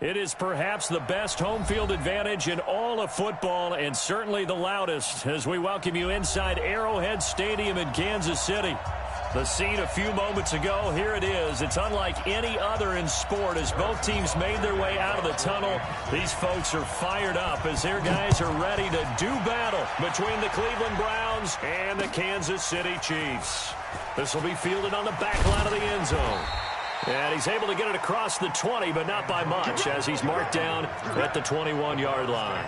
It is perhaps the best home field advantage in all of football, and certainly the loudest, as we welcome you inside Arrowhead Stadium in Kansas City. The scene a few moments ago, here it is. It's unlike any other in sport as both teams made their way out of the tunnel. These folks are fired up as their guys are ready to do battle between the Cleveland Browns and the Kansas City Chiefs. This will be fielded on the back line of the end zone. And he's able to get it across the 20, but not by much, as he's marked down at the 21-yard line.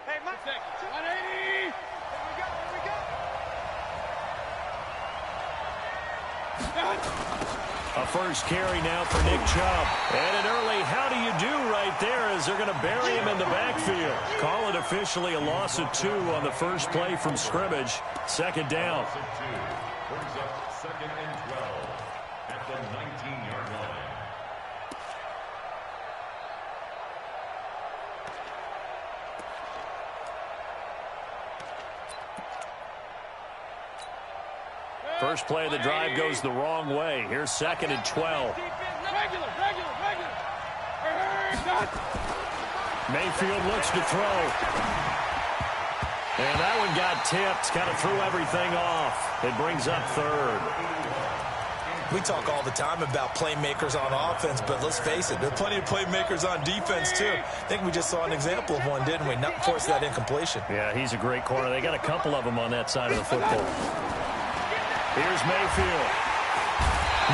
Hey, Mike, 180. A first carry now for Nick Chubb. And an early how do you do right there as they're going to bury him in the backfield. Call it officially a loss of 2 on the first play from scrimmage. Second down. Brings up 2nd and 12 at the 19-yard line. First play of the drive goes the wrong way. Here's 2nd and 12. Regular. Mayfield looks to throw. And that one got tipped. Kind of threw everything off. It brings up 3rd. We talk all the time about playmakers on offense, but let's face it, there are plenty of playmakers on defense, too. I think we just saw an example of one, didn't we? Not force that incompletion. Yeah, he's a great corner. They got a couple of them on that side of the football. Here's Mayfield.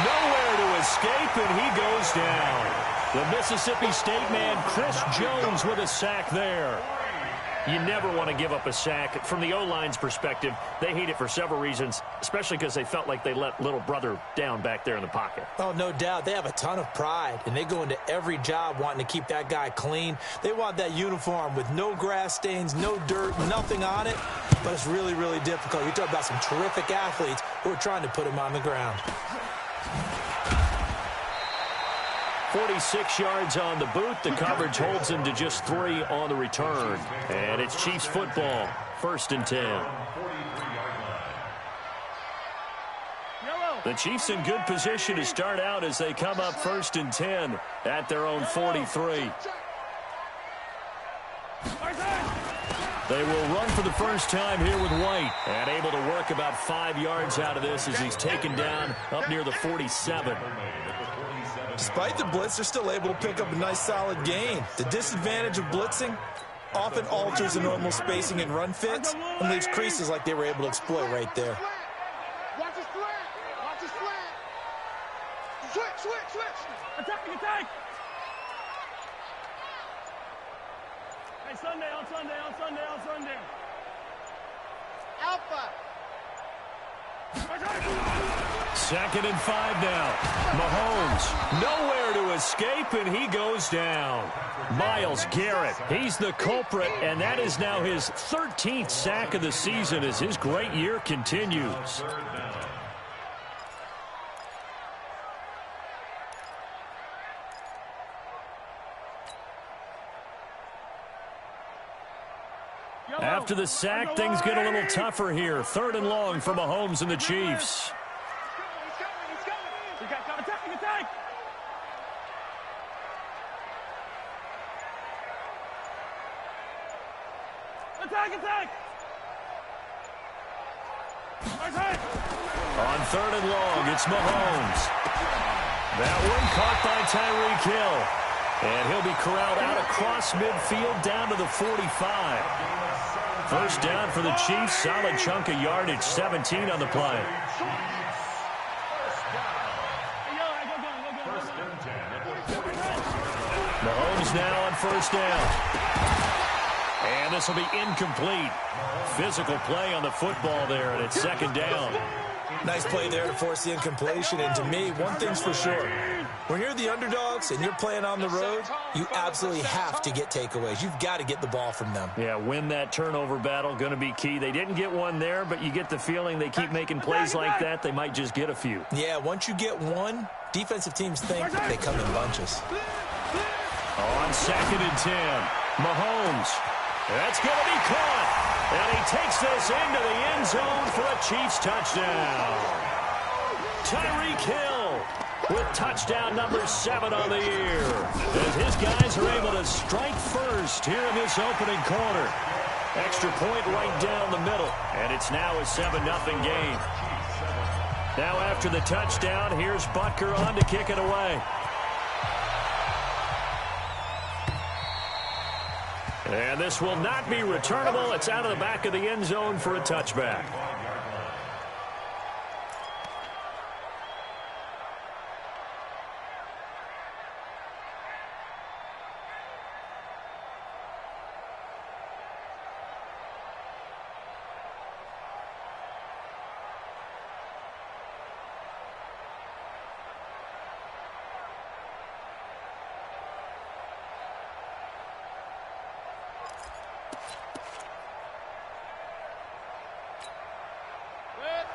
Nowhere to escape, and he goes down. The Mississippi State man, Chris Jones, with a sack there. You never want to give up a sack. From the O-line's perspective, they hate it for several reasons, especially because they felt like they let little brother down back there in the pocket. Oh, no doubt. They have a ton of pride, and they go into every job wanting to keep that guy clean. They want that uniform with no grass stains, no dirt, nothing on it. But it's really, really difficult. You're talking about some terrific athletes who are trying to put him on the ground. 46 yards on the boot. The coverage holds him to just 3 on the return. And it's Chiefs football. 1st and 10. The Chiefs in good position to start out as they come up 1st and 10 at their own 43. They will run for the first time here with White. And able to work about 5 yards out of this as he's taken down up near the 47. Despite the blitz, they're still able to pick up a nice solid gain. The disadvantage of blitzing often alters the normal spacing and run fits and leaves creases like they were able to exploit right there. Watch his flat. Switch. Attack. Hey, Sunday. Alpha. 2nd and 5 now. Mahomes, nowhere to escape, and he goes down. Myles Garrett, he's the culprit, and that is now his 13th sack of the season as his great year continues. After the sack, things get a little tougher here. 3rd and long for Mahomes and the Chiefs. Attack! On 3rd and long, it's Mahomes. That one caught by Tyreek Hill. And he'll be corralled out across midfield down to the 45. First down for the Chiefs. Solid chunk of yardage. 17 on the play. Mahomes now on 1st down. And this will be incomplete. Physical play on the football there, and it's 2nd down. Nice play there to force the incompletion. And to me, one thing's for sure. When you're the underdogs and you're playing on the road, you absolutely have to get takeaways. You've got to get the ball from them. Yeah, win that turnover battle, going to be key. They didn't get one there, but you get the feeling they keep making plays like that, they might just get a few. Yeah, once you get one, defensive teams think they come in bunches. On 2nd and 10, Mahomes. That's going to be caught. And he takes this into the end zone for a Chiefs touchdown. Tyreek Hill with touchdown number 7 on the year. As his guys are able to strike first here in this opening quarter. Extra point right down the middle. And it's now a 7-0 game. Now after the touchdown, here's Butker on to kick it away. And this will not be returnable. It's out of the back of the end zone for a touchback.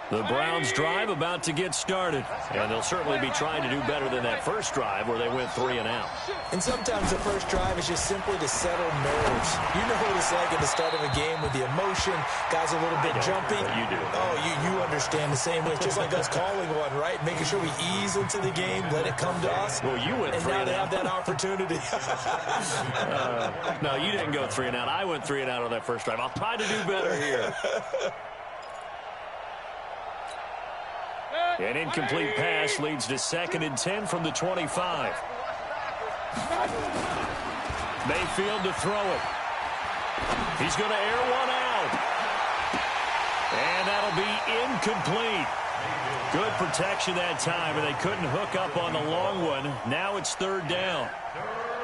The Browns drive about to get started. And they'll certainly be trying to do better than that first drive where they went 3 and out. And sometimes the first drive is just simply to settle nerves. You know what it's like at the start of a game with the emotion. Guys a little bit jumpy. You do. Oh, you understand the same way. It's just like us calling one, right? Making sure we ease into the game, let it come to us. Well, you went 3 and and now out. they have that opportunity. No, you didn't go 3 and out. I went 3 and out on that first drive. I'll try to do better here. An incomplete pass leads to 2nd and 10 from the 25. Mayfield to throw it. He's going to air one out. And that'll be incomplete. Good protection that time, and they couldn't hook up on the long one. Now it's 3rd down.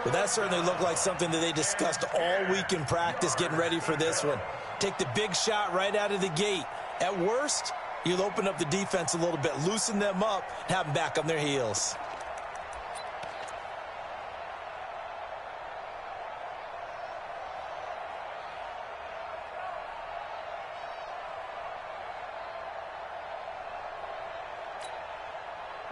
Well, that certainly looked like something that they discussed all week in practice getting ready for this one. Take the big shot right out of the gate. At worst, you'll open up the defense a little bit, loosen them up, and have them back on their heels.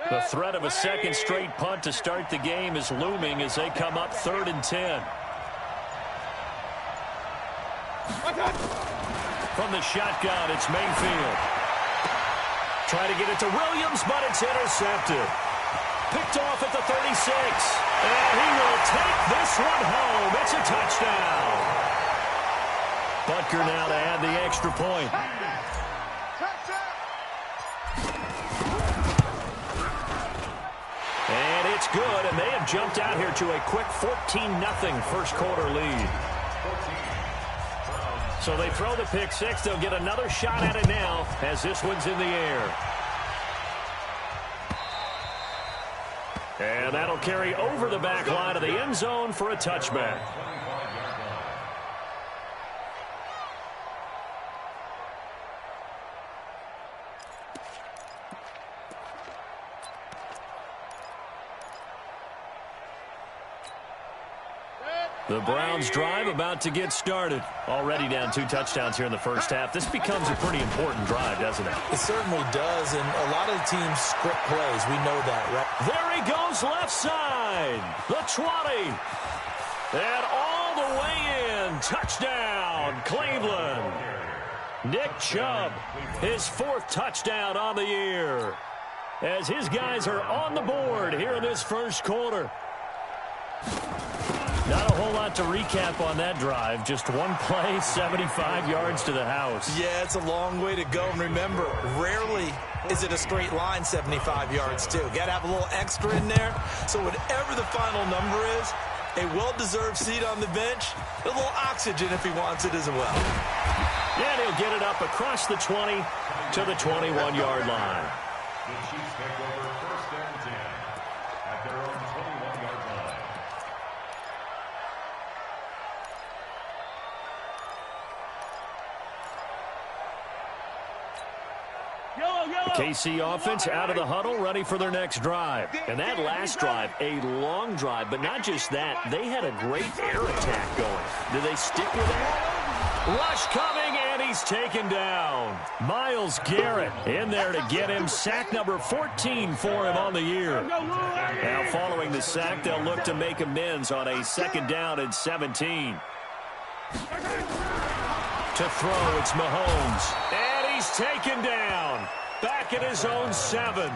The threat of a second straight punt to start the game is looming as they come up 3rd and 10. From the shotgun, it's Mayfield. Try to get it to Williams, but it's intercepted. Picked off at the 36. And he will take this one home. It's a touchdown. Butker now to add the extra point. And it's good, and they have jumped out here to a quick 14-0 first quarter lead. So they throw the pick six. They'll get another shot at it now as this one's in the air. And that'll carry over the back line of the end zone for a touchback. The Browns drive about to get started. Already down 2 touchdowns here in the first half. This becomes a pretty important drive, doesn't it? It certainly does, and a lot of the teams script plays. We know that, right? There he goes left side. The 20. And all the way in. Touchdown, Cleveland. Nick Chubb, his 4th touchdown on the year. As his guys are on the board here in this first quarter. Not a whole lot to recap on that drive. Just one play, 75 yards to the house. Yeah, it's a long way to go. And remember, rarely is it a straight line 75 yards, too. Got to have a little extra in there. So whatever the final number is, a well-deserved seat on the bench, a little oxygen if he wants it as well. Yeah, he'll get it up across the 20 to the 21-yard line. The Chiefs take over 1st and 10 at their own 21-yard line. The KC offense out of the huddle, ready for their next drive. And that last drive, a long drive, but not just that. They had a great air attack going. Do they stick with that? Rush coming, and he's taken down. Myles Garrett in there to get him. Sack number 14 for him on the year. Now following the sack, they'll look to make amends on a 2nd down and 17. To throw, it's Mahomes. And he's taken down. Back at his own 7.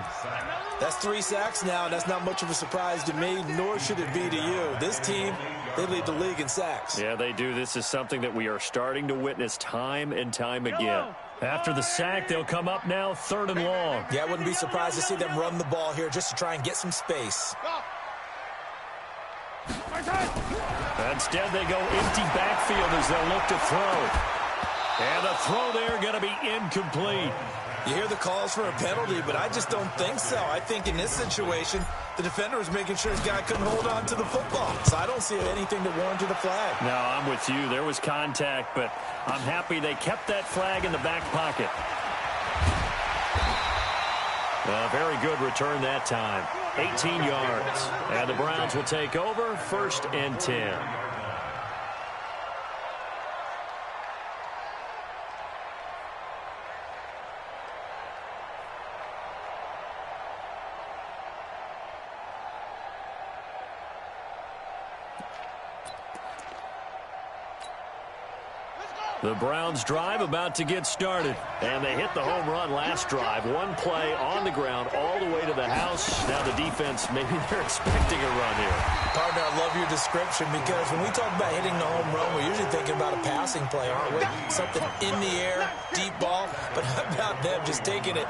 That's 3 sacks now, and that's not much of a surprise to me, nor should it be to you. This team, they lead the league in sacks. Yeah, they do. This is something that we are starting to witness time and time again. After the sack, they'll come up now 3rd and long. Yeah, I wouldn't be surprised to see them run the ball here just to try and get some space. Instead, they go empty backfield as they'll look to throw. And the throw there going to be incomplete. You hear the calls for a penalty, but I just don't think so. I think in this situation, the defender was making sure his guy couldn't hold on to the football. So I don't see anything that warranted a flag. No, I'm with you. There was contact, but I'm happy they kept that flag in the back pocket. A very good return that time. 18 yards. And the Browns will take over 1st and 10. The Browns drive about to get started. And they hit the home run last drive. 1 play on the ground all the way to the house. Now the defense, maybe they're expecting a run here. Partner, I love your description because when we talk about hitting the home run, we're usually thinking about a passing play, aren't we? Something in the air, deep ball. But how about them just taking it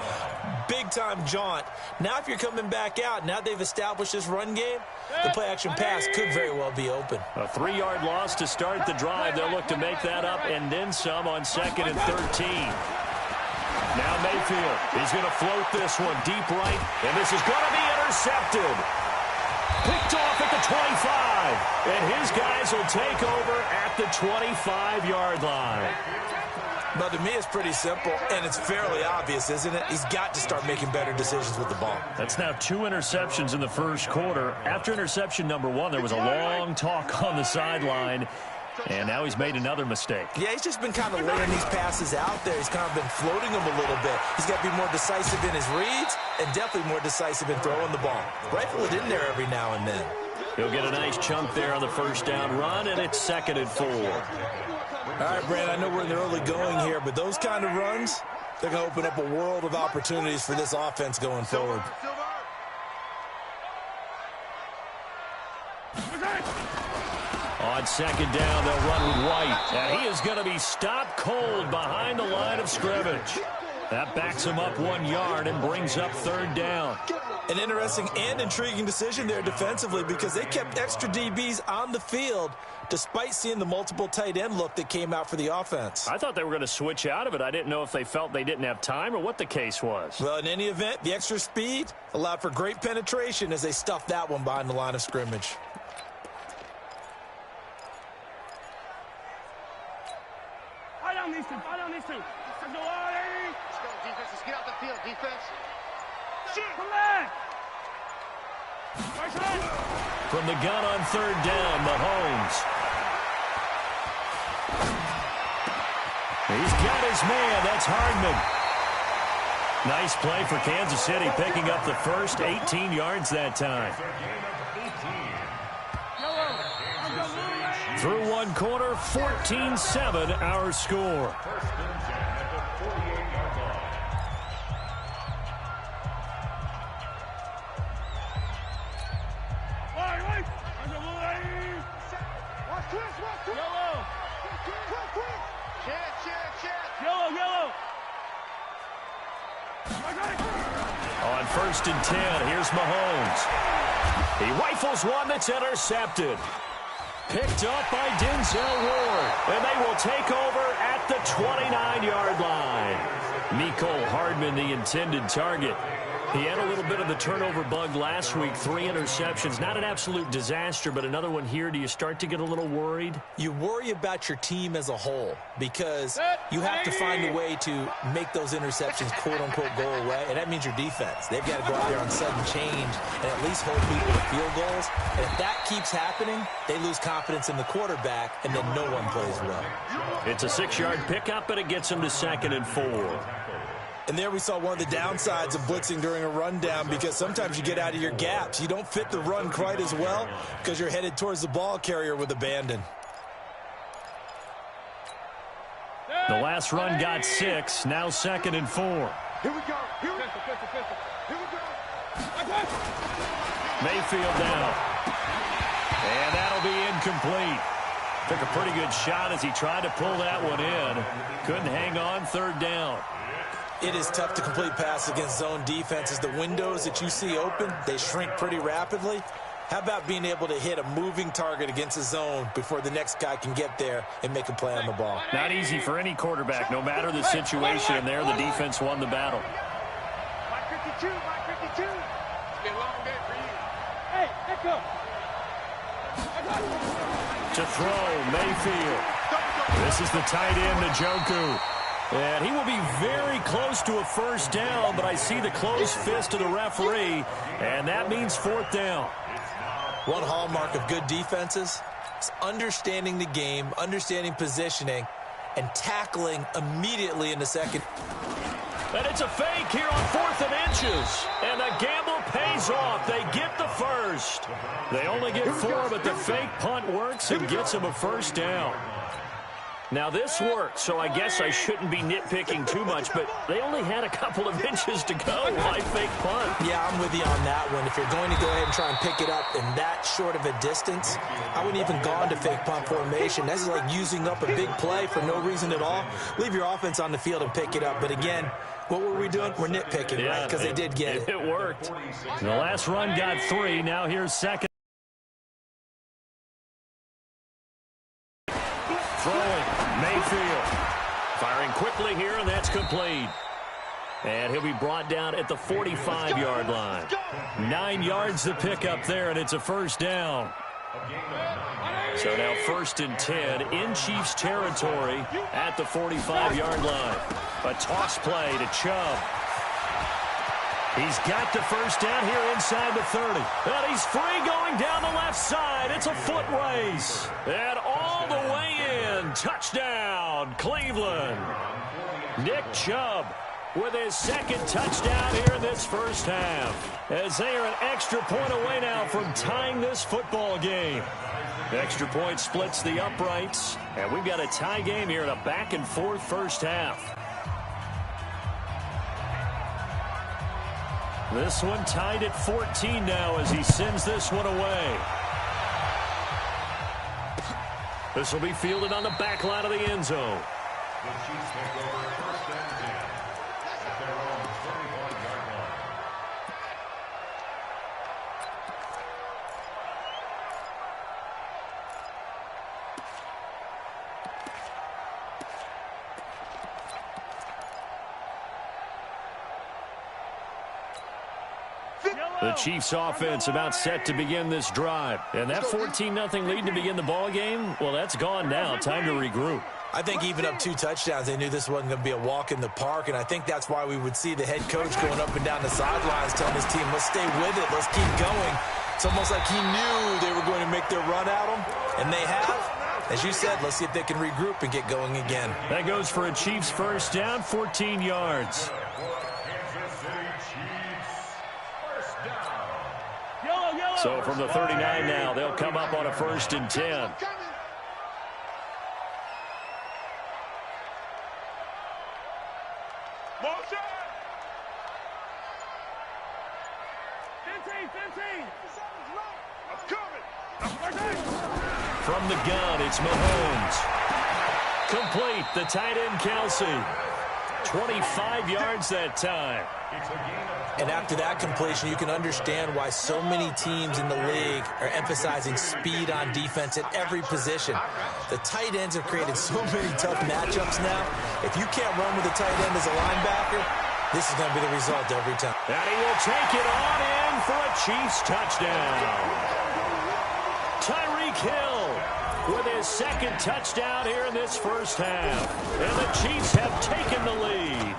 big-time jaunt? Now if you're coming back out, now they've established this run game, the play-action pass could very well be open. A 3-yard loss to start the drive. They'll look to make that up and then some on 2nd and 13. Now Mayfield, he's going to float this one deep right, and this is going to be intercepted. Picked off at the 25, and his guys will take over at the 25-yard line. But to me, it's pretty simple, and it's fairly obvious, isn't it? He's got to start making better decisions with the ball. That's now 2 interceptions in the first quarter. After interception number 1, there was a long talk on the sideline, and now he's made another mistake. Yeah, he's just been kind of laying these passes out there. He's kind of been floating them a little bit. He's got to be more decisive in his reads and definitely more decisive in throwing the ball. Rifle it in there every now and then. He'll get a nice chunk there on the 1st down run, and it's 2nd and 4. All right, Brad, I know we're in the early going here, but those kind of runs, they're going to open up a world of opportunities for this offense going forward. On 2nd down, they'll run with White. And he is going to be stopped cold behind the line of scrimmage. That backs him up 1 yard and brings up 3rd down. An interesting and intriguing decision there defensively because they kept extra DBs on the field despite seeing the multiple tight end look that came out for the offense. I thought they were going to switch out of it. I didn't know if they felt they didn't have time or what the case was. Well, in any event, the extra speed allowed for great penetration as they stuffed that one behind the line of scrimmage. Let's go, defense. Let's get out the field, defense. Come back. From the gun on 3rd down, Mahomes. He's got his man. That's Hardman. Nice play for Kansas City, picking up the first 18 yards that time. Through 1 quarter, 14-7 our score. On 1st and 10, here's Mahomes. He rifles one that's intercepted. Picked up by Denzel Ward. And they will take over at the 29-yard line. Mecole Hardman, the intended target. He had a little bit of the turnover bug last week, 3 interceptions. Not an absolute disaster, but another one here. Do you start to get a little worried? You worry about your team as a whole because you have to find a way to make those interceptions, quote-unquote, go away, and that means your defense. They've got to go out there on sudden change and at least hold people to field goals. And if that keeps happening, they lose confidence in the quarterback, and then no one plays well. It's a 6-yard pickup, and it gets him to 2nd and 4. And there we saw one of the downsides of blitzing during a rundown because sometimes you get out of your gaps. You don't fit the run quite as well because you're headed towards the ball carrier with abandon. The last run got 6, now 2nd and 4. Here we go. Here we go. Mayfield down. And that'll be incomplete. Took a pretty good shot as he tried to pull that one in. Couldn't hang on, 3rd down. It is tough to complete passes against zone defenses. The windows that you see open, they shrink pretty rapidly. How about being able to hit a moving target against a zone before the next guy can get there and make a play on the ball? Not easy for any quarterback, no matter the situation. And there, the defense won the battle. Mike 52, Mike 52. It's been a long day for you. Hey, let's go. To throw, Mayfield. This is the tight end, Njoku. And he will be very close to a 1st down, but I see the closed fist of the referee, and that means 4th down. One hallmark of good defenses is understanding the game, understanding positioning, and tackling immediately in the second. And it's a fake here on 4th and inches. And the gamble pays off. They get the 1st. They only get 4, but the fake punt works and gets them a 1st down. Now, this worked, so I guess I shouldn't be nitpicking too much, but they only had a couple of inches to go. Why fake punt? Yeah, I'm with you on that one. If you're going to go ahead and try and pick it up in that short of a distance, I wouldn't even gone to fake punt formation. This is like using up a big play for no reason at all. Leave your offense on the field and pick it up. But again, what were we doing? We're nitpicking, right? Because they did get it. It worked. The last run got 3. Now here's 2nd. Throwing, Mayfield. Firing quickly here, and that's complete. And he'll be brought down at the 45-yard line. 9 yards to pick up there, and it's a 1st down. So now 1st and 10 in Chiefs territory at the 45-yard line. A toss play to Chubb. He's got the 1st down here inside the 30. And he's free going down the left side. It's a foot race. And all the way in. Touchdown, Cleveland. Nick Chubb with his 2nd touchdown here in this 1st half. As they are an extra point away now from tying this football game. The extra point splits the uprights. And we've got a tie game here in a back-and-forth 1st half. This one tied at 14 now as he sends this one away. This will be fielded on the back line of the end zone. The Chiefs take over 1st and 10 at their own 31-yard line. The Chiefs offense about set to begin this drive. And that 14-0 lead to begin the ball game, well, that's gone now. Time to regroup. I think even up 2 touchdowns, they knew this wasn't going to be a walk in the park, and I think that's why we would see the head coach going up and down the sidelines telling his team, let's stay with it, let's keep going. It's almost like he knew they were going to make their run at him, and they have. As you said, let's see if they can regroup and get going again. That goes for a Chiefs 1st down, 14 yards. So from the 39 now, they'll come up on a 1st and 10. Motion! 15! I'm coming! From the gun, it's Mahomes. Complete, the tight end, Kelsey. 25 yards that time. And after that completion, you can understand why so many teams in the league are emphasizing speed on defense at every position. The tight ends have created so many tough matchups now. If you can't run with a tight end as a linebacker, This is going to be the result every time. And he will take it on in for a Chiefs touchdown. Tyreek Hill with his second touchdown here in this first half. And the Chiefs have taken the lead.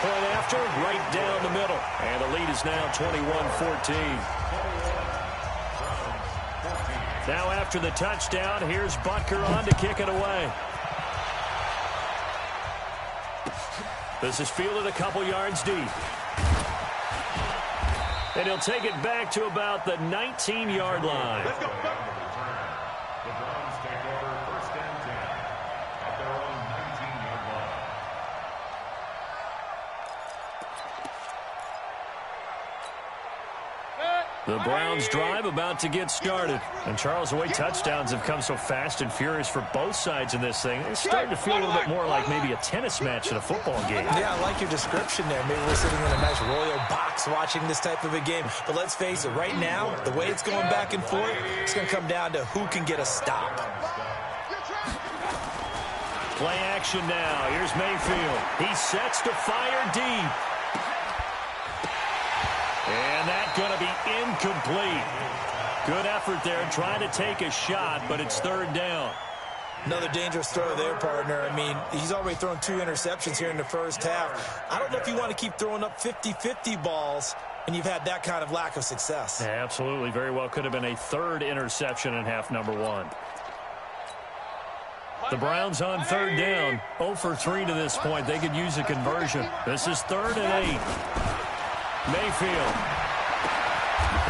Point after, right down the middle. And the lead is now 21-14. Now after the touchdown, here's Butker on to kick it away. This is fielded a couple yards deep. And he'll take it back to about the 19-yard line. Let's go. The Browns take over first and 10 at their own 19-yard line. The Browns drive about to get started. And Charles, the way touchdowns have come so fast and furious for both sides in this thing, it's starting to feel a little bit more like maybe a tennis match in a football game. Yeah, I like your description there. Maybe we're sitting in a nice royal box watching this type of a game. But let's face it, right now, the way it's going back and forth, it's going to come down to who can get a stop. Play action now. Here's Mayfield. He sets to fire deep. And that's going to be incomplete. Good effort there trying to take a shot, but it's third down. Another dangerous throw there, partner. I mean, he's already thrown 2 interceptions here in the first half. I don't know if you want to keep throwing up 50-50 balls and you've had that kind of lack of success. Yeah, absolutely. Very well could have been a third interception in half number 1. The Browns on third down. 0 for 3 to this point. They could use a conversion. This is 3rd and 8. Mayfield.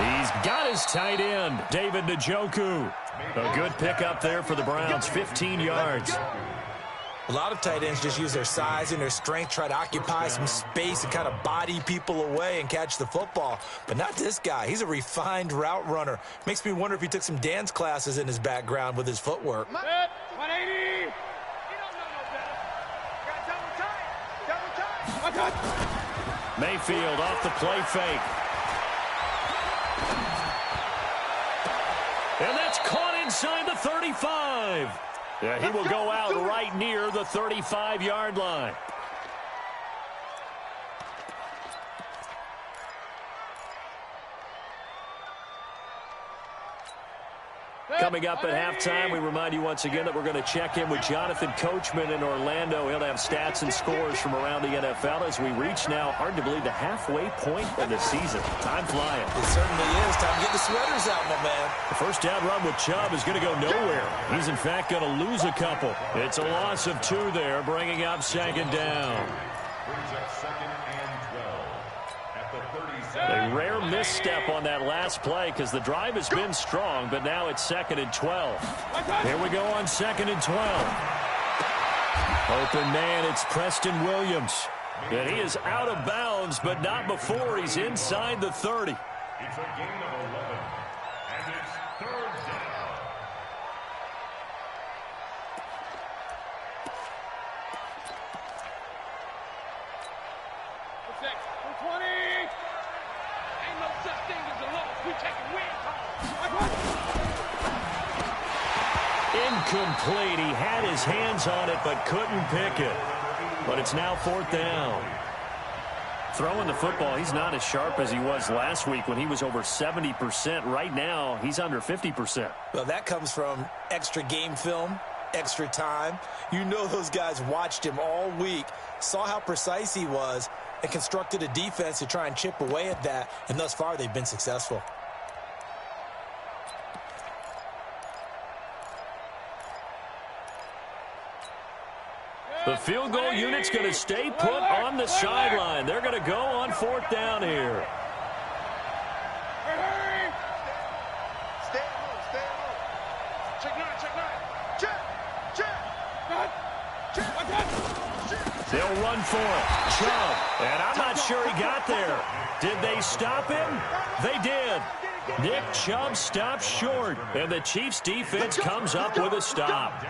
He's got his tight end, David Njoku. A good pickup there for the Browns, 15 yards. A lot of tight ends just use their size and their strength, try to occupy some space and kind of body people away and catch the football. But not this guy. He's a refined route runner. Makes me wonder if he took some dance classes in his background with his footwork. 180. You don't know no better. Got double time. Double time. Mayfield off the play fake. And that's caught inside the 35. Yeah, he will go out right near the 35-yard line. Coming up at halftime, we remind you once again that we're going to check in with Jonathan Coachman in Orlando. He'll have stats and scores from around the NFL as we reach now, hard to believe, the halfway point of the season. Time flying. It certainly is. Time to get the sweaters out, my man. The first down run with Chubb is going to go nowhere. He's, in fact, going to lose a couple. It's a loss of 2 there, bringing up second down. Brings up second and 12 at the 37. A rare misstep on that last play because the drive has been strong, but now it's 2nd and 12. Here we go on 2nd and 12. Open man, it's Preston Williams. And he is out of bounds, but not before he's inside the 30. It's a gain of 11, and it's third down. Protect. 20. Ain't no such thing as a loss. We taking win calls. Incomplete. He had his hands on it, but couldn't pick it. But it's now 4th down. Throwing the football, he's not as sharp as he was last week when he was over 70%. Right now, he's under 50%. Well, that comes from extra game film, extra time. You know those guys watched him all week, saw how precise he was, and constructed a defense to try and chip away at that, and thus far they've been successful. The field goal unit's going to stay put on the sideline. They're going to go on 4th down here. Stay at home. Stay at home. Check 9. Check. They'll run for it. Chubb. And I'm not sure he got there. Did they stop him? They did. Nick Chubb stops short. And the Chiefs defense comes up with a stop.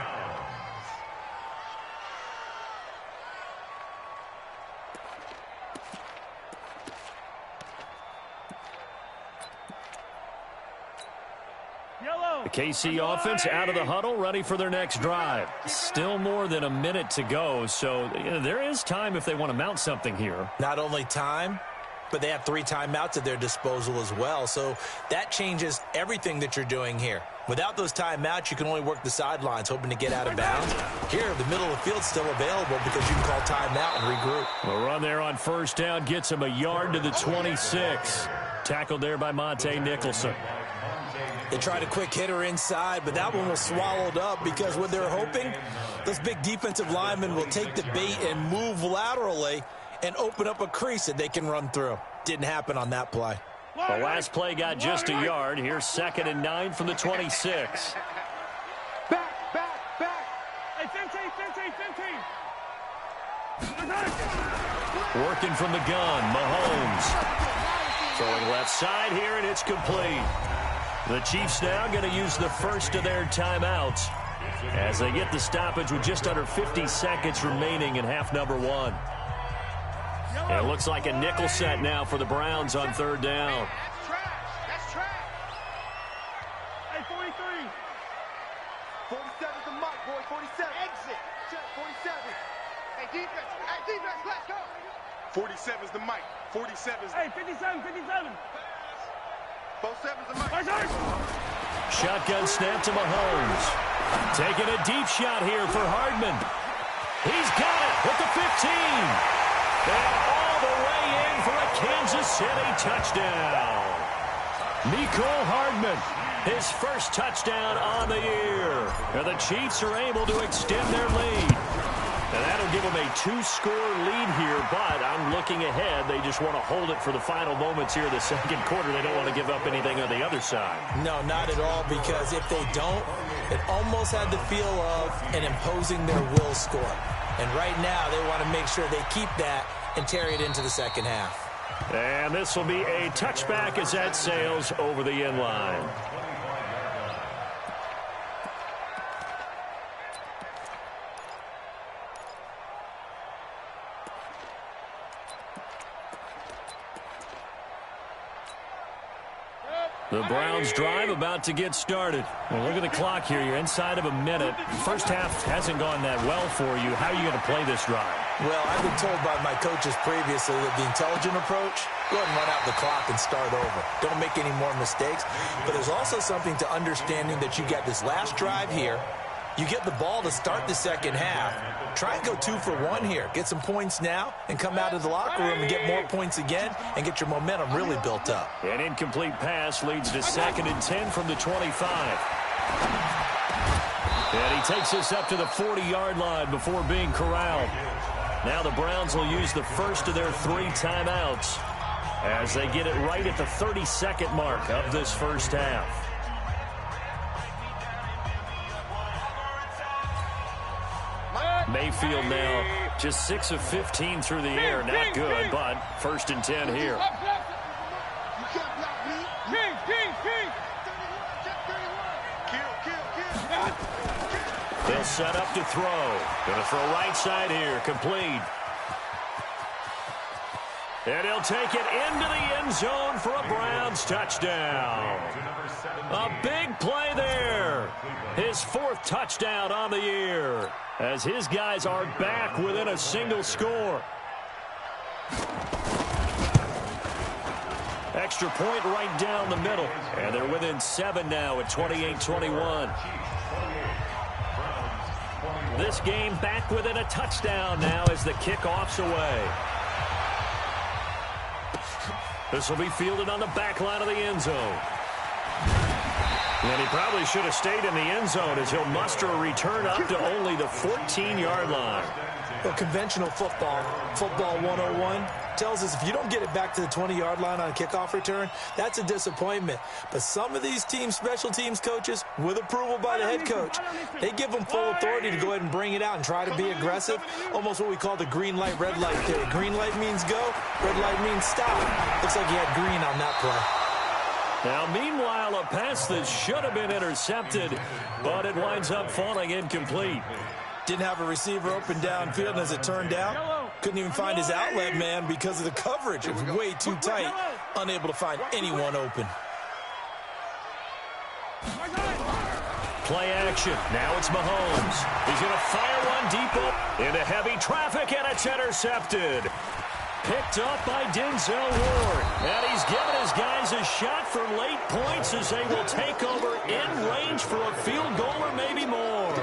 The KC offense out of the huddle, ready for their next drive. Still more than a minute to go, so there is time if they want to mount something here. Not only time, but they have 3 timeouts at their disposal as well, so that changes everything that you're doing here. Without those timeouts, you can only work the sidelines, hoping to get out of bounds. Here, the middle of the field's still available because you can call timeout and regroup. The run there on first down gets him a yard to the 26. Tackled there by Monte Nicholson. They tried a quick hitter inside, but that one was swallowed up because what they're hoping, those big defensive linemen will take the bait and move laterally and open up a crease that they can run through. Didn't happen on that play. The last play got just a yard. Here's 2nd and 9 from the 26. Back. Hey, 15. Working from the gun, Mahomes. Throwing left side here, and it's complete. The Chiefs now going to use the first of their timeouts as they get the stoppage with just under 50 seconds remaining in half number 1. It looks like a nickel set now for the Browns on 3rd down. That's trash. Hey, 43. 47's the mark, boy. 47. Exit. Check 47. Hey, defense, let's go. 47's the mic. 47's. Hey, 57. 47's the mic. Shotgun snap to Mahomes. Taking a deep shot here for Hardman. He's got it with the 15. And all the way in for a Kansas City touchdown. Mecole Hardman, his first touchdown on the year. And the Chiefs are able to extend their lead. And that'll give them a 2-score lead here, but I'm looking ahead. They just want to hold it for the final moments here of the second quarter. They don't want to give up anything on the other side. No, not at all, because if they don't, it almost had the feel of an imposing their will score. And right now, they want to make sure they keep that and carry it into the second half. And this will be a touchback as that sails over the end line. The Browns drive about to get started. Well, look at the clock here. You're inside of a minute. First half hasn't gone that well for you. How are you going to play this drive? Well, I've been told by my coaches previously that the intelligent approach, go ahead and run out the clock and start over. Don't make any more mistakes. But there's also something to understanding that you got this last drive here. You get the ball to start the second half. Try and go 2 for 1 here. Get some points now and come out of the locker room and get more points again and get your momentum really built up. An incomplete pass leads to 2nd and 10 from the 25. And he takes us up to the 40-yard line before being corralled. Now the Browns will use the first of their 3 timeouts as they get it right at the 30-second mark of this first half. Mayfield now just 6 of 15 through the air. Not good, but 1st and 10 here. They'll set up to throw. Going to throw right side here. Complete. And he'll take it into the end zone for a Browns touchdown. A big play there. His 4th touchdown on the year, as his guys are back within a single score. Extra point right down the middle. And they're within 7 now at 28-21. This game back within a touchdown now as the kickoff's away. This will be fielded on the back line of the end zone. And he probably should have stayed in the end zone as he'll muster a return up to only the 14-yard line. Well, conventional football 101, tells us if you don't get it back to the 20-yard line on a kickoff return, that's a disappointment. But some of these teams, special teams coaches, with approval by the head coach, they give them full authority to go ahead and bring it out and try to be aggressive, almost what we call the green light, red light theory. Green light means go, red light means stop. Looks like he had green on that play. Now, meanwhile, a pass that should have been intercepted, but it winds up falling incomplete. Didn't have a receiver open downfield, and as it turned out, couldn't even find his outlet man because of the coverage. It was way too tight, unable to find anyone open. play action. Now it's Mahomes. He's going to fire one deep up into heavy traffic, and it's intercepted. Picked up by Denzel Ward. And he's given his guys a shot for late points as they will take over in range for a field goal or maybe more.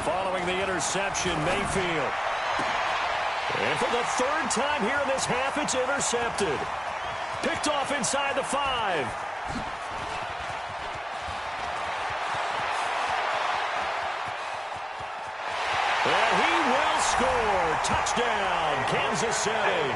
Following the interception, Mayfield. And for the third time here in this half, it's intercepted. Picked off inside the 5. And he will score. Touchdown, Kansas City.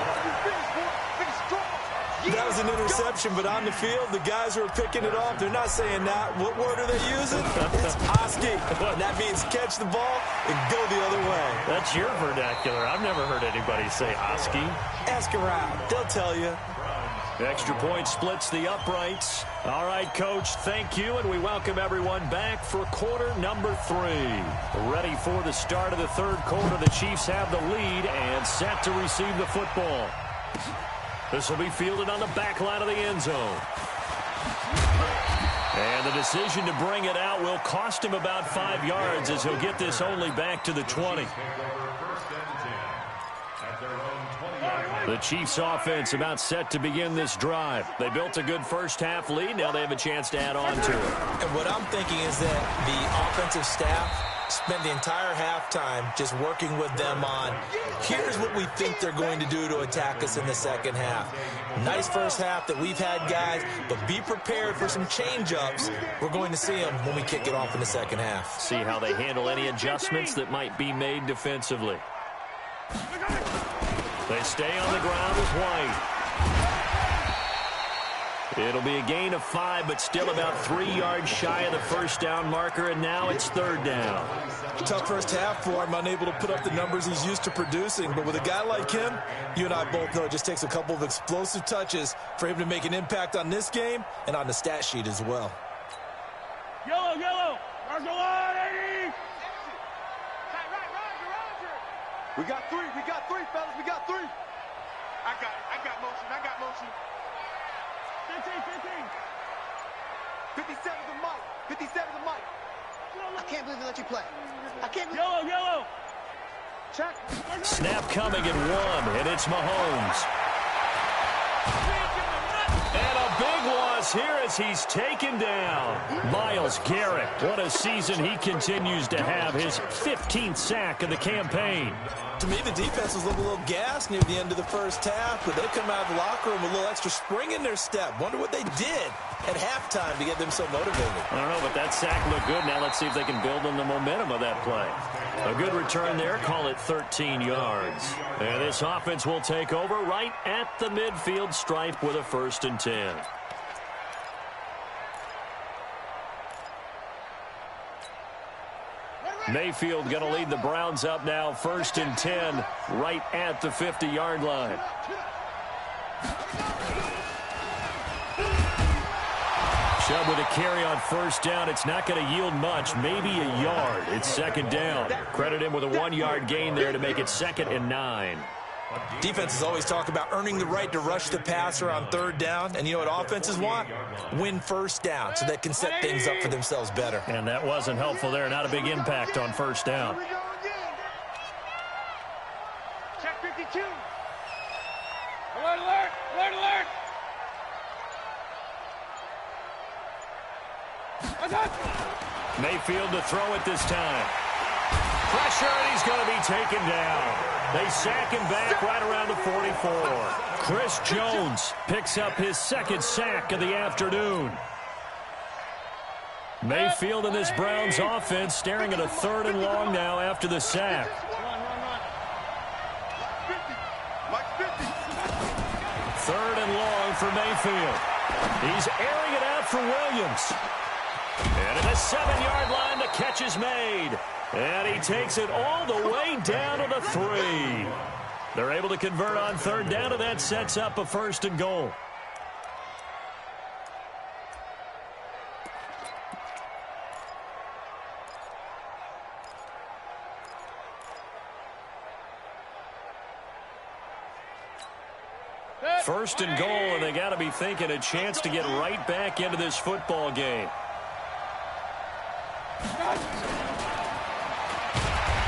That was an interception, but on the field, the guys who are picking it off, they're not saying that. What word are they using? It's Oski. And that means catch the ball and go the other way. That's your vernacular. I've never heard anybody say Oski. Ask around. They'll tell you. Extra point splits the uprights. All right, Coach, thank you, and we welcome everyone back for quarter number 3. Ready for the start of the third quarter. The Chiefs have the lead and set to receive the football. This will be fielded on the back line of the end zone. And the decision to bring it out will cost him about 5 yards as he'll get this only back to the 20. The Chiefs offense about set to begin this drive. They built a good first half lead. Now they have a chance to add on to it. And what I'm thinking is that the offensive staff spent the entire halftime just working with them on, here's what we think they're going to do to attack us in the second half. Nice first half that we've had, guys, but be prepared for some change-ups. We're going to see them when we kick it off in the second half. See how they handle any adjustments that might be made defensively. They stay on the ground with White. It'll be a gain of 5, but still about 3 yards shy of the first down marker, and now it's third down. Tough first half for him, unable to put up the numbers he's used to producing. But with a guy like him, you and I both know it just takes a couple of explosive touches for him to make an impact on this game and on the stat sheet as well. Yellow, yellow. Roger line, 80. We got three, fellas. We got 3. I got motion. 15. 57 the mic. I can't believe they let you play. I can't believe... Yellow. Check. Snap coming at 1, and it's Mahomes. And a big loss here as he's taken down. Myles Garrett, what a season he continues to have, his 15th sack of the campaign. To me, the defense was a little gassed near the end of the first half, but they come out of the locker room with a little extra spring in their step. Wonder what they did at halftime to get them so motivated. I don't know, but that sack looked good. Now let's see if they can build on the momentum of that play. A good return there, call it 13 yards. And this offense will take over right at the midfield stripe with a 1st and 10. Mayfield going to lead the Browns up now, 1st and 10, right at the 50-yard line. Chubb with a carry on 1st down. It's not going to yield much, maybe a yard. It's 2nd down. Credit him with a 1-yard gain there to make it 2nd and 9. Defenses always talk about earning the right to rush the passer on 3rd down. And you know what offenses want? Win 1st down so they can set things up for themselves better. And that wasn't helpful there. Not a big impact on 1st down. Check 52. Alert. Mayfield to throw it this time. Pressure, and he's going to be taken down. They sack him back right around the 44. Chris Jones picks up his 2nd sack of the afternoon. Mayfield and this Browns offense staring at a 3rd and long now after the sack. Third and long for Mayfield. He's airing it out for Williams. And at the 7-yard line, the catch is made. And he takes it all the way down to the 3. They're able to convert on third down, and that sets up a 1st and goal. First and goal, and they got to be thinking a chance to get right back into this football game.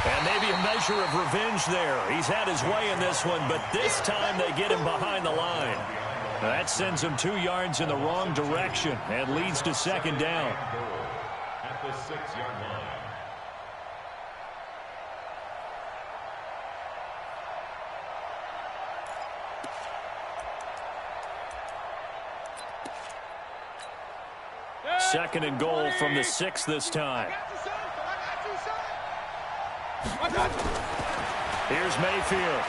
And maybe a measure of revenge there. He's had his way in this one, but this time they get him behind the line. That sends him 2 yards in the wrong direction and leads to 2nd down. At the 6-yard line. Second and goal from the 6 this time. Here's Mayfield.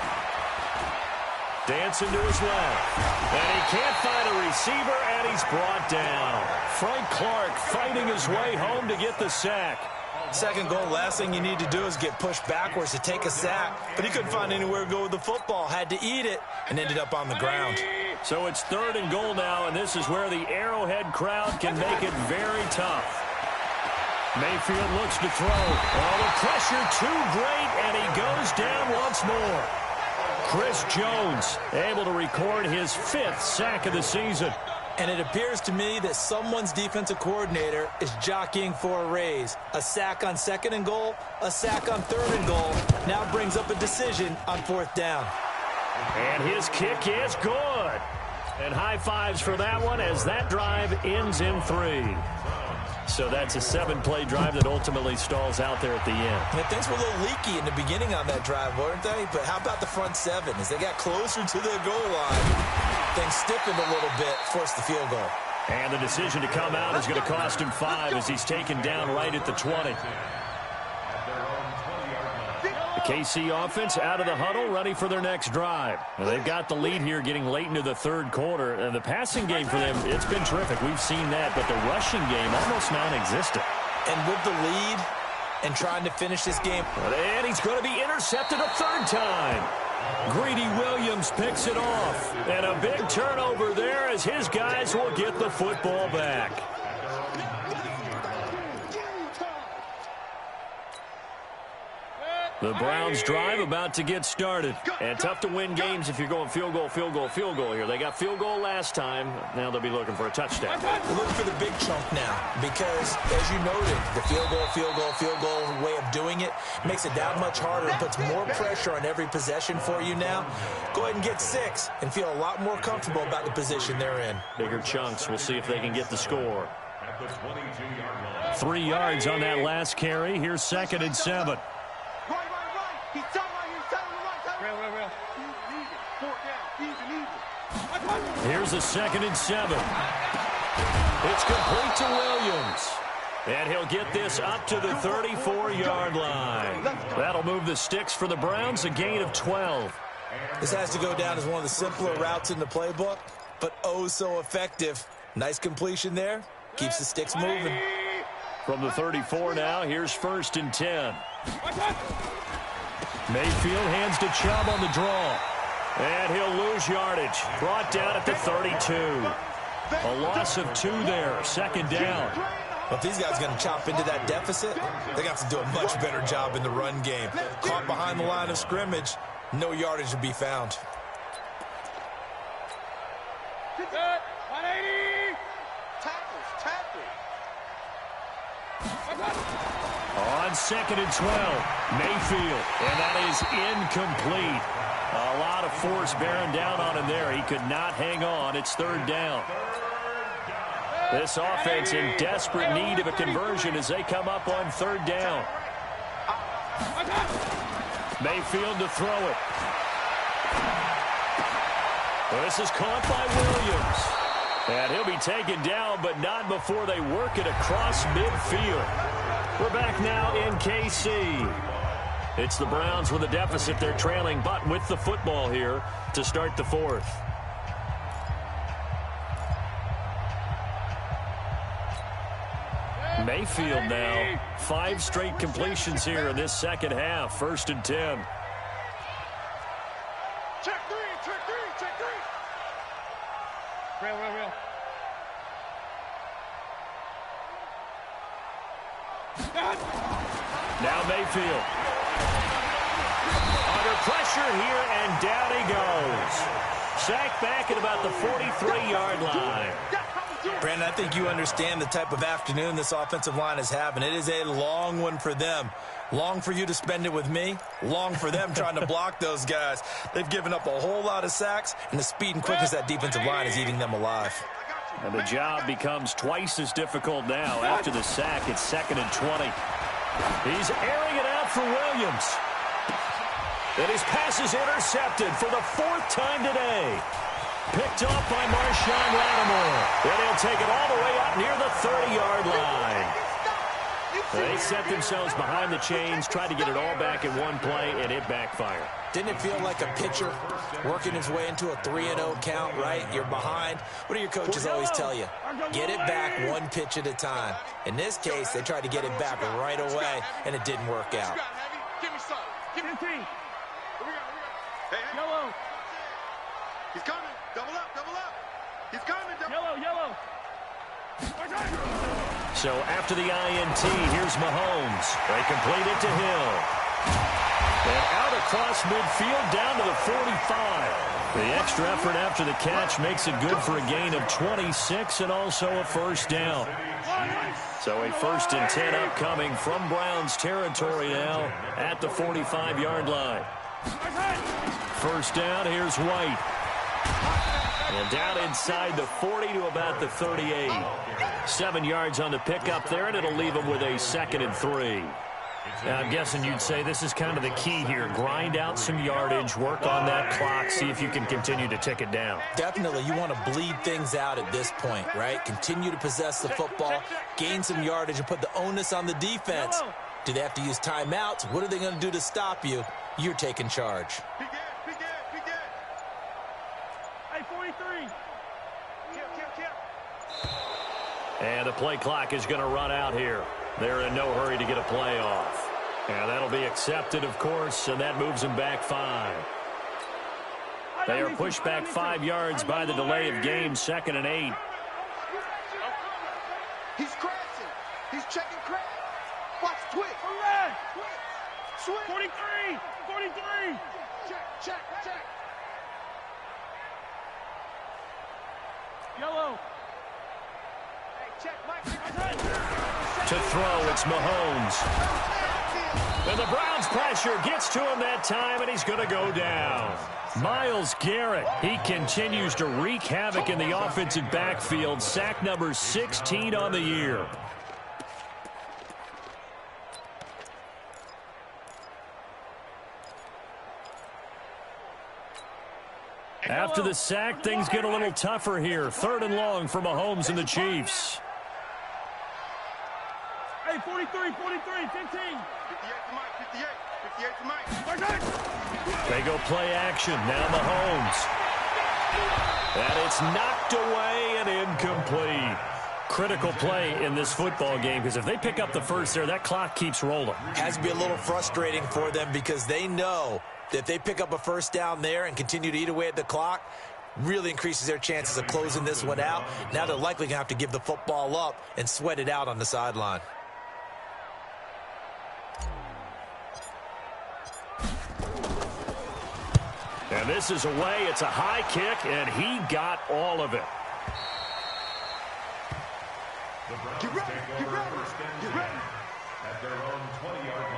Dancing to his left. And he can't find a receiver, and he's brought down. Frank Clark fighting his way home to get the sack. Second goal, last thing you need to do is get pushed backwards to take a sack. But he couldn't find anywhere to go with the football. Had to eat it and ended up on the ground. So it's 3rd and goal now, and this is where the Arrowhead crowd can make it very tough. Mayfield looks to throw. Oh, the pressure too great, and he goes down once more. Chris Jones able to record his 5th sack of the season. And it appears to me that someone's defensive coordinator is jockeying for a raise. A sack on 2nd and goal, a sack on 3rd and goal, now brings up a decision on 4th down. And his kick is good. And high fives for that one as that drive ends in 3. So that's a 7-play drive that ultimately stalls out there at the end. Yeah, things were a little leaky in the beginning on that drive, weren't they? But how about the front 7? As they got closer to the goal line, things stiffened a little bit, forced the field goal. And the decision to come out is going to cost him 5 as he's taken down right at the 20. The KC offense out of the huddle, ready for their next drive. Now, they've got the lead here getting late into the 3rd quarter. And the passing game for them, it's been terrific. We've seen that, but the rushing game almost non-existent. And with the lead and trying to finish this game. And he's going to be intercepted a 3rd time. Greedy Williams picks it off. And a big turnover there as his guys will get the football back. The Browns drive about to get started. And tough to win games if you're going field goal, field goal, field goal here. They got field goal last time. Now they'll be looking for a touchdown. We're looking for the big chunk now because, as you noted, the field goal, field goal, field goal way of doing it makes it that much harder and puts more pressure on every possession for you now. Go ahead and get 6 and feel a lot more comfortable about the position they're in. Bigger chunks. We'll see if they can get the score. 3 yards on that last carry. Here's 2nd and 7. He's telling right. Real. Easy. 4th down. Easy. Here's a 2nd and 7. It's complete to Williams. And he'll get this up to the 34-yard line. That'll move the sticks for the Browns, a gain of 12. This has to go down as one of the simpler routes in the playbook, but oh so effective. Nice completion there. Keeps the sticks moving. From the 34 now, here's 1st and 10. Mayfield hands to Chubb on the draw. And he'll lose yardage. Brought down at the 32. A loss of 2 there. 2nd down. Well, if these guys are going to chop into that deficit, they got to do a much better job in the run game. Caught behind the line of scrimmage, no yardage to be found. 180. Tackles. On 2nd and 12, Mayfield, and that is incomplete. A lot of force bearing down on him there. He could not hang on. It's 3rd down. This offense in desperate need of a conversion as they come up on 3rd down. Mayfield to throw it. Well, this is caught by Williams. And he'll be taken down, but not before they work it across midfield. We're back now in KC. It's the Browns with a deficit. They're trailing, but with the football here to start the 4th. Mayfield now, 5 straight completions here in this second half. 1st and 10. Real. Now Mayfield. Under pressure here, and down he goes. Sacked back at about the 43-yard line. Brandon, I think you understand the type of afternoon this offensive line is having. It is a long one for them. Long for you to spend it with me. Long for them trying to block those guys. They've given up a whole lot of sacks, and the speed and quickness of that defensive line is eating them alive. And the job becomes twice as difficult now. After the sack, it's 2nd and 20. He's airing it out for Williams. And his pass is intercepted for the 4th time today. Picked off by Marshawn Lattimore. And he'll take it all the way up near the 30-yard line. They set themselves behind the chains, tried to get it all back in one play, and it backfired. Didn't it feel like a pitcher working his way into a 3-0 count, right? You're behind. What do your coaches always tell you? Get it back one pitch at a time. In this case, they tried to get it back right away, and it didn't work out. Give me some. Give me 15. Hey. Yellow. He's coming. Double up. He's coming. Yellow. So after the INT, here's Mahomes. They complete it to Hill. And out across midfield down to the 45. The extra effort after the catch makes it good for a gain of 26 and also a first down. So a 1st and 10 upcoming from Browns territory now at the 45-yard line. First down, here's White. And down inside the 40 to about the 38. 7 yards on the pickup there, and it'll leave them with a 2nd and 3. Now, I'm guessing you'd say this is kind of the key here. Grind out some yardage, work on that clock, see if you can continue to tick it down. Definitely, you want to bleed things out at this point, right? Continue to possess the football, gain some yardage, and put the onus on the defense. Do they have to use timeouts? What are they going to do to stop you? You're taking charge. Hey, 43. And the play clock is going to run out here. They're in no hurry to get a play off. And that'll be accepted, of course, and that moves them back 5. They are pushed back 5 yards by the delay of game, 2nd and 8. He's crashing. He's checking crash. Watch twitch. Switch. 43. Check. Yellow. To throw, it's Mahomes. And the Browns pressure gets to him that time, and he's going to go down. Myles Garrett, he continues to wreak havoc in the offensive backfield. Sack number 16 on the year. After the sack, things get a little tougher here. 3rd and long for Mahomes and the Chiefs. Hey, 43, 15. 58 to Mike. They go play action. Now Mahomes. And it's knocked away and incomplete. Critical play in this football game, because if they pick up the first there, that clock keeps rolling. Has to be a little frustrating for them because they know that if they pick up a first down there and continue to eat away at the clock, really increases their chances of closing this one out. Now they're likely going to have to give the football up and sweat it out on the sideline. And this is away. It's a high kick, and he got all of it. The Browns take over 1st and 10 at their own 20-yard line.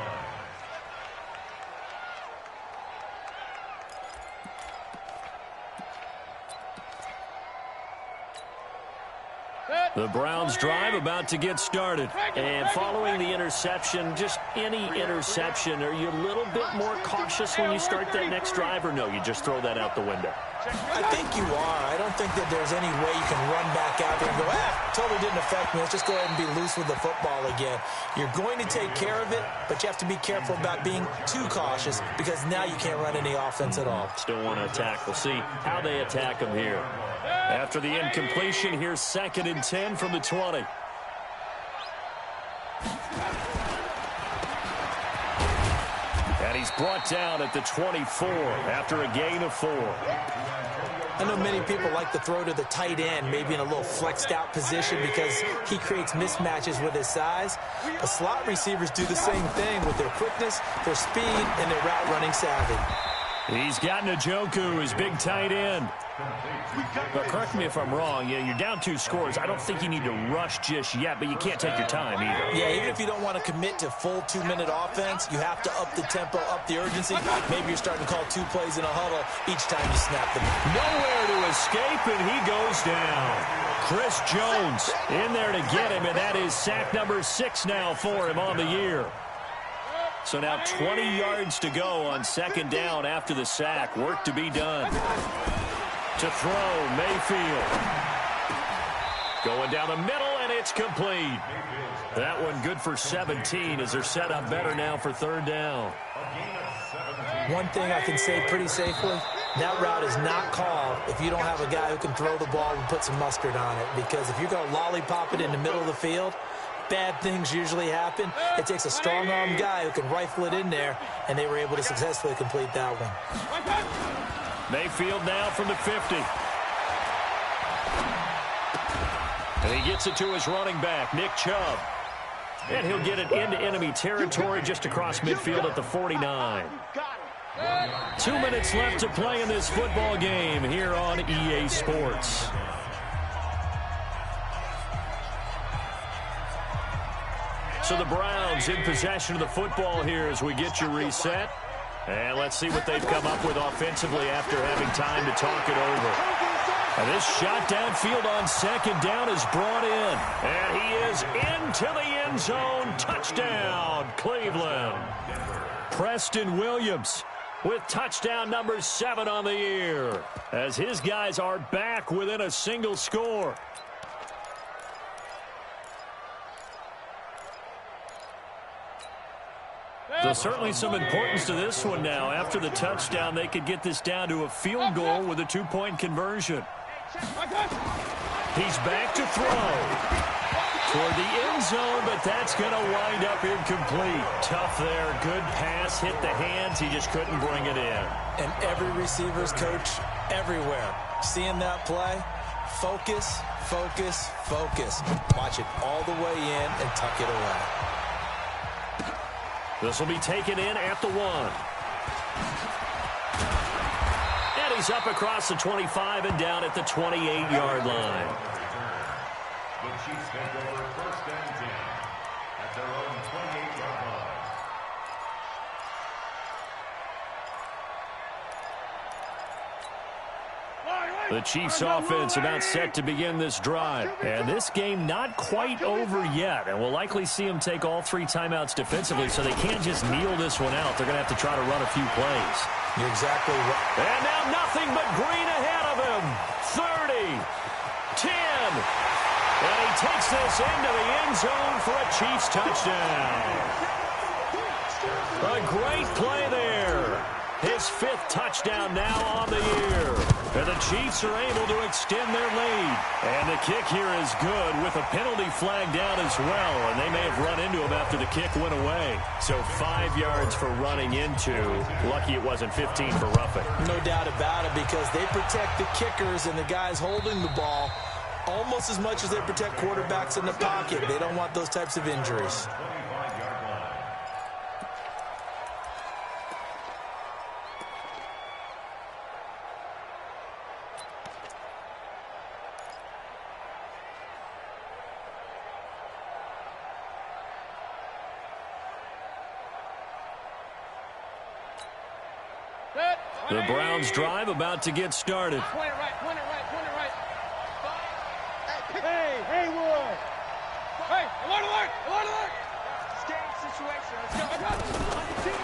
The Browns drive about to get started. And following the interception, just any interception, are you a little bit more cautious when you start that next drive, or no, you just throw that out the window? I think you are. I don't think that there's any way you can run back out there and go, totally didn't affect me. Let's just go ahead and be loose with the football again. You're going to take care of it, but you have to be careful about being too cautious because now you can't run any offense at all. Still want to attack. We'll see how they attack him here. After the incompletion, here's 2nd and 10 from the 20. And he's brought down at the 24 after a gain of 4. I know many people like to throw to the tight end, maybe in a little flexed out position because he creates mismatches with his size. But slot receivers do the same thing with their quickness, their speed, and their route running savvy. He's got Njoku, his big tight end. But correct me if I'm wrong, you're down 2 scores. I don't think you need to rush just yet, but you can't take your time either. Yeah, even if you don't want to commit to full 2-minute offense, you have to up the tempo, up the urgency. Maybe you're starting to call 2 plays in a huddle each time you snap the ball. Nowhere to escape, and he goes down. Chris Jones in there to get him, and that is sack number 6 now for him on the year. So now 20 yards to go on 2nd down after the sack. Work to be done. To throw, Mayfield. Going down the middle, and it's complete. That one good for 17 as they're set up better now for 3rd down. One thing I can say pretty safely, that route is not called if you don't have a guy who can throw the ball and put some mustard on it. Because if you're going to lollipop it in the middle of the field, bad things usually happen. It takes a strong-armed guy who can rifle it in there, and they were able to successfully complete that one. Mayfield now from the 50. And he gets it to his running back, Nick Chubb. And he'll get it into enemy territory just across midfield at the 49. 2 minutes left to play in this football game here on EA Sports. So the Browns in possession of the football here as we get you reset. And let's see what they've come up with offensively after having time to talk it over. And this shot downfield on 2nd down is brought in. And he is into the end zone. Touchdown, Cleveland. Preston Williams with touchdown number 7 on the year, as his guys are back within a single score. So certainly some importance to this one now. After the touchdown, they could get this down to a field goal with a 2-point conversion. He's back to throw toward the end zone, but that's going to wind up incomplete. Tough there. Good pass. Hit the hands. He just couldn't bring it in. And every receiver's coach everywhere, seeing that play, focus, focus, focus. Watch it all the way in and tuck it away. This will be taken in at the 1. And he's up across the 25 and down at the 28-yard line. The Chiefs take over 1st and 10 at their own 28-yard line. The Chiefs offense about set to begin this drive. And this game not quite over yet. And we'll likely see them take all 3 timeouts defensively, so they can't just kneel this one out. They're going to have to try to run a few plays. You're exactly right. And now nothing but green ahead of him. 30, 10. And he takes this into the end zone for a Chiefs touchdown. A great play there. His 5th touchdown now on the year. And the Chiefs are able to extend their lead. And the kick here is good with a penalty flag down as well. And they may have run into him after the kick went away. So 5 yards for running into. Lucky it wasn't 15 for roughing. No doubt about it, because they protect the kickers and the guys holding the ball almost as much as they protect quarterbacks in the pocket. They don't want those types of injuries. The Browns drive about to get started. Point it right, point it right, point it right. Hey, Haywood. Hey, alert, alert, alert, alert. Game situation. Let's go.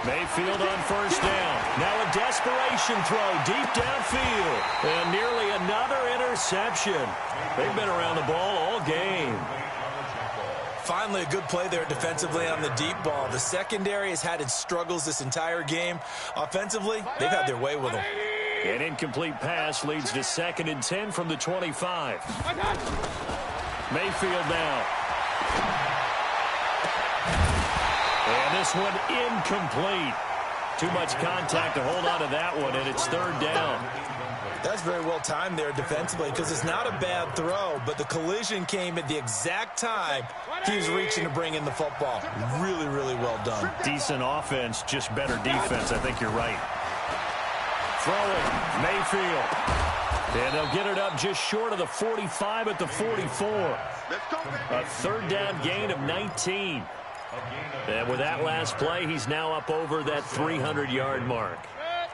Mayfield on 1st down. Now a desperation throw deep downfield. And nearly another interception. They've been around the ball all game. Finally, a good play there defensively on the deep ball. The secondary has had its struggles this entire game. Offensively, they've had their way with them. An incomplete pass leads to 2nd and 10 from the 25. Mayfield now. And this one incomplete. Too much contact to hold on to that one, and it's third down. That's very well timed there defensively because it's not a bad throw, but the collision came at the exact time he was reaching to bring in the football. Really, really well done. Decent offense, just better defense. I think you're right. Throwing, Mayfield. And they'll get it up just short of the 45 at the 44. A third down gain of 19. And with that last play, he's now up over that 300-yard mark.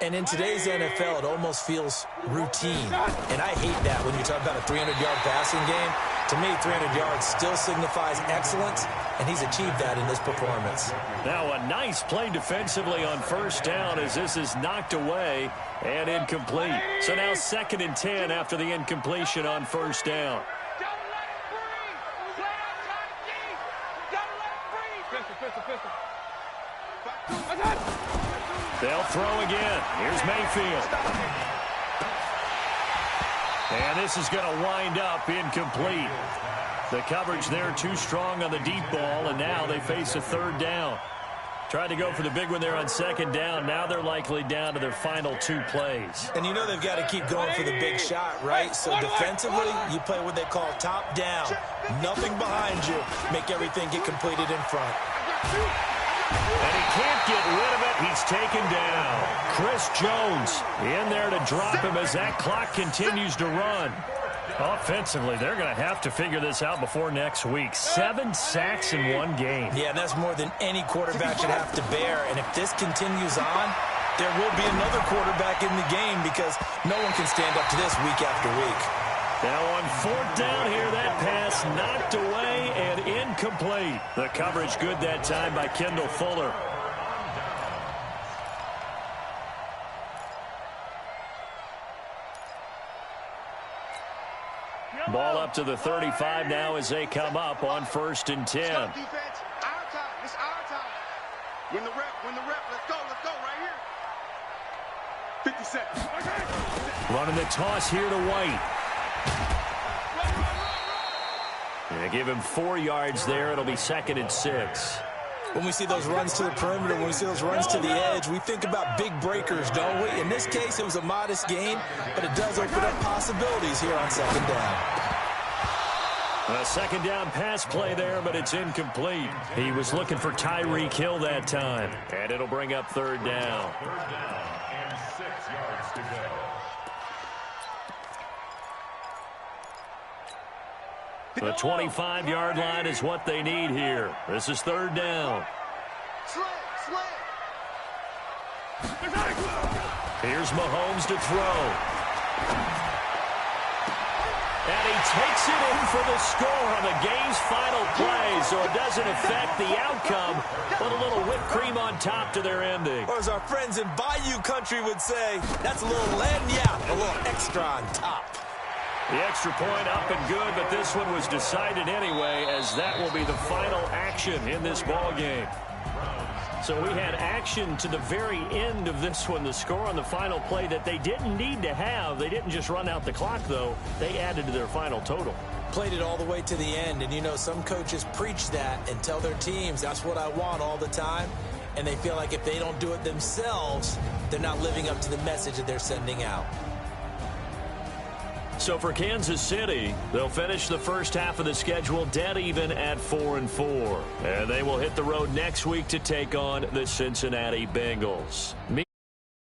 And in today's NFL, it almost feels routine. And I hate that when you talk about a 300-yard passing game. To me, 300 yards still signifies excellence, and he's achieved that in this performance. Now a nice play defensively on first down as this is knocked away and incomplete. So now 2nd and 10 after the incompletion on first down. They'll throw again. Here's Mayfield. And this is going to wind up incomplete. The coverage there too strong on the deep ball, and now they face a third down. Tried to go for the big one there on 2nd down. Now they're likely down to their final 2 plays. And you know they've got to keep going for the big shot, right? So defensively, you play what they call top down. Nothing behind you. Make everything get completed in front. And he can't get rid of it. He's taken down. Chris Jones in there to drop him as that clock continues to run. Offensively, they're going to have to figure this out before next week. 7 sacks in 1 game. Yeah, that's more than any quarterback should have to bear. And if this continues on, there will be another quarterback in the game because no one can stand up to this week after week. Now on 4th down here, that pass knocked away and incomplete. The coverage good that time by Kendall Fuller. Ball up to the 35 now as they come up on 1st and 10. Our time. It's our time. Win the rep. Let's go right here. 50 seconds. Running the toss here to White. And give him 4 yards there. It'll be 2nd and 6. When we see those runs to the perimeter, when we see those runs to the edge, we think about big breakers, don't we? In this case, it was a modest gain, but it does open up possibilities here on 2nd down. A 2nd down pass play there, but it's incomplete. He was looking for Tyreek Hill that time. And it'll bring up 3rd down. 3rd down and 6 yards to go. The 25-yard line is what they need here. This is 3rd down. Here's Mahomes to throw. And he takes it in for the score on the game's final play, so it doesn't affect the outcome, but a little whipped cream on top to their ending. Or as our friends in Bayou Country would say, that's a little lagniappe, a little extra on top. The extra point up and good, but this one was decided anyway, as that will be the final action in this ball game. So we had action to the very end of this one, the score on the final play that they didn't need to have. They didn't just run out the clock, though. They added to their final total. Played it all the way to the end, and you know some coaches preach that and tell their teams that's what I want all the time, and they feel like if they don't do it themselves, they're not living up to the message that they're sending out. So for Kansas City, they'll finish the first half of the schedule dead even at 4-4. And they will hit the road next week to take on the Cincinnati Bengals.